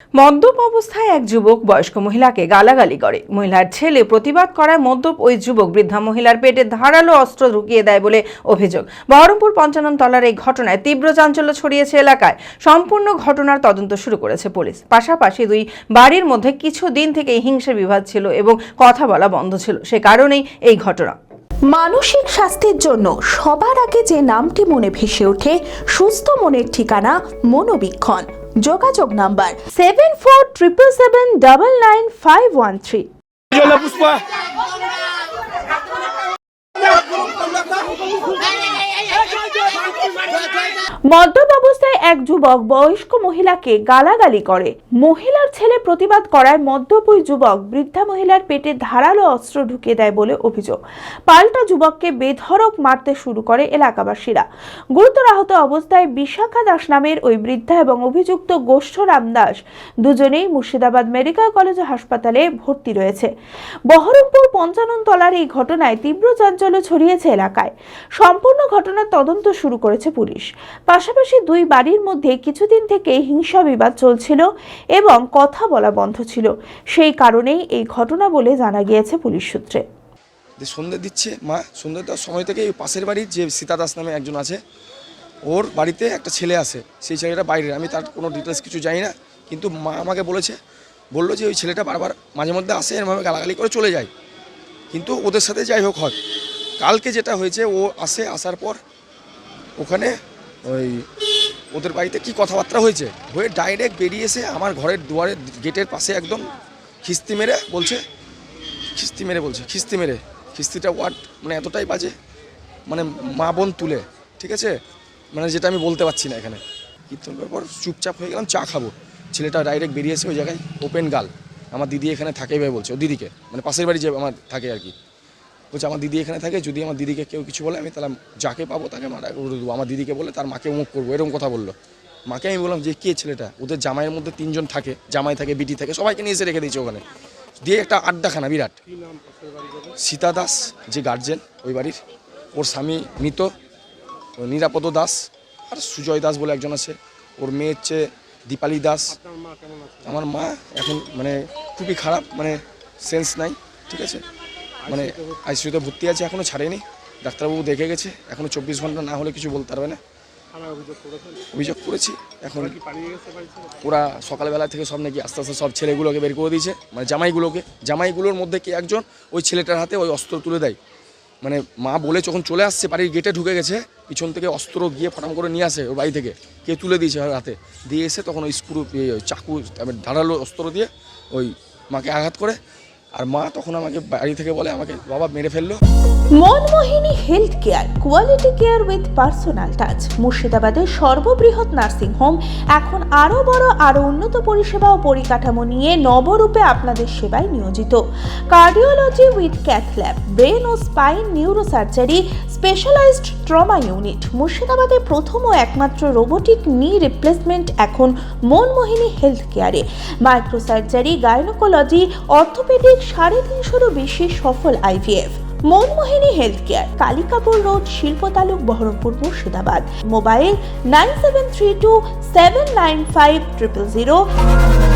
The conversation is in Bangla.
মদ্যপ অবস্থায় এক যুবক বয়স্ক মহিলাকে গালাগালি করে। মহিলার ছেলে প্রতিবাদ করায় মদ্যপ ওই যুবক বৃদ্ধা মহিলার পেটে ধারালো অস্ত্র ঢুকিয়ে দেয় বলে অভিযোগ। বহরমপুর ৫৫ তলার এই ঘটনায় তীব্র চাঞ্চল্য ছড়িয়েছে এলাকায়। সম্পূর্ণ ঘটনার তদন্ত শুরু করেছে পুলিশ। পাশাপাশি দুই বাড়ির মধ্যে কিছুদিন থেকে হিংসা বিবাদ ছিল এবং কথা বলা বন্ধ ছিল, সে কারণেই এই ঘটনা। মানসিক স্বাস্থ্যের জন্য সবার আগে যে নামটি মনে ভেসে ওঠে, সুস্থ মনের ঠিকানা মনোবীক্ষণ। যোগাযোগ নাম্বার 7477799513। মদ্যপ অবস্থায় এক যুবক বয়স্ক মহিলাকে গালাগালি করে। মহিলার ছেলে প্রতিবাদ করায় মদ্যপ ওই যুবক বৃদ্ধা মহিলার পেটে ধারালো অস্ত্র ঢুকিয়ে দেয় বলে অভিযোগ। পাল্টা যুবককে বেধড়ক মারতে শুরু করে এলাকাবাসীরা। গুরুতর আহত অবস্থায় বিশাখা দাস নামের ওই বৃদ্ধা এবং অভিযুক্ত গোষ্ঠরাম দাস দুজনেই মুর্শিদাবাদ মেডিকেল কলেজ হাসপাতালে ভর্তি রয়েছে। বহরমপুর ৫৫ তলার এই ঘটনায় তীব্র চাঞ্চল্য ছড়িয়েছে এলাকায়। সম্পূর্ণ ঘটনার তদন্ত শুরু করেছে পুলিশ। পাশাপাশি দুই বাড়ির মধ্যে কিছুদিন থেকে হিংসা বিবাদ চলছিল এবং কথা বলা বন্ধ ছিল, সেই কারণেই এই ঘটনা বলে জানা গিয়েছে পুলিশ সূত্রে। সন্ধ্যে দিচ্ছে মা, সন্ধ্যে দেওয়ার সময় থেকে পাশের বাড়ির যে সীতা দাস নামে একজন আছে, ওর বাড়িতে একটা ছেলে আছে। সেই ছেলেটা বাইরের, আমি তার কোনো ডিটেলস কিছু জানি না, কিন্তু মা আমাকে বললো যে ওই ছেলেটা বারবার মাঝে মধ্যে আসে, এরভাবে গালাগালি করে চলে যায়, কিন্তু ওদের সাথে যাই হোক হয়। কালকে যেটা হয়েছে, ও আসার পর ওখানে ওই ওদের বাড়িতে কি কথাবার্তা হয়ে ডাইরেক্ট বেরিয়ে এসে আমার ঘরের দুয়ারের গেটের পাশে একদম খিস্তি মেরে খিস্তিটা ওয়ার্ড মানে এতটাই বাজে, মানে মা বোন তুলে, ঠিক আছে, মানে যেটা আমি বলতে পারছি না এখানে। কীর্তন করার পর চুপচাপ হয়ে গেলাম, চা খাবো। ছেলেটা ডাইরেক্ট বেরিয়ে এসে ওই জায়গায় ওপেন গাল, আমার দিদি এখানে থাকে ভাই বলছে, ও দিদিকে, মানে পাশের বাড়ি যে আমার থাকে আর কি, বলছে আমার দিদি এখানে থাকে, যদি আমার দিদিকে কেউ কিছু বলে আমি তাহলে যাকে পাবো তাকে মারা করে দেবো, আমার দিদিকে বলে তার মাকে অমুক করবো, এরকম কথা বললো। মাকে আমি বললাম যে কে ছেলেটা, ওদের জামাইয়ের মধ্যে 3 জন থাকে, জামাই থাকে, বিটি থাকে, সবাইকে নিয়ে এসে রেখে দিয়েছে ওখানে, দিয়ে একটা আড্ডাখানা বিরাট। সীতা দাস যে গার্জেন ওই বাড়ির, ওর স্বামী মৃত, নিরাপদ দাস, আর সুজয় দাস বলে একজন আছে, ওর মেয়ে হচ্ছে দীপালি দাস। আমার মা এখন মানে খুবই খারাপ, মানে সেন্স নাই, ঠিক আছে, মানে আইসিইউতে ভর্তি আছে, এখনও ছাড়েনি, ডাক্তারবাবু দেখে গেছে, এখনও 24 ঘন্টা না হলে কিছু বলতে পারবে না। অভিযোগ করেছি, এখন ওরা সকালবেলা থেকে সব নাকি আস্তে আস্তে সব ছেলেগুলোকে বের করে দিয়েছে, মানে জামাইগুলোর মধ্যে কি একজন ওই ছেলেটার হাতে ওই অস্ত্র তুলে দেয়, মানে মা বলে যখন চলে আসছে বাড়ির গেটে ঢুকে গেছে, পিছন থেকে অস্ত্র গিয়ে ফটাম করে নিয়ে আসে ওর বাড়ি থেকে, কে তুলে দিয়েছে হাতে দিয়ে এসে, তখন ওই চাকু ধারালো অস্ত্র দিয়ে ওই মাকে আঘাত করে, আর মা তখন আমাকে বাড়ি থেকে বলে আমাকে বাবা মেরে ফেললো। Manmohini health care, quality care with personal touch. মুর্শিদাবাদের সর্ববৃহৎ নার্সিং হোম এখন আরও বড়, আরও উন্নত পরিষেবা ও পরিকাঠামো নিয়ে নবরূপে আপনাদের সেবায় নিয়োজিত। Cardiology with cath lab, brain ও spine neurosurgery, specialised trauma unit. মুর্শিদাবাদের প্রথম ও একমাত্র রোবোটিক নি রিপ্লেসমেন্ট এখন মনমোহিনী হেলথ কেয়ারে। মাইক্রোসার্জারি, গাইনোকোলজি, অর্থোপেডিক, 350-এরও বেশি সফল IVF। Manmohini health care, Kalikapur road, শিল্প তালুক, বহরমপুর, মুর্শিদাবাদ। মোবাইল 9732795000।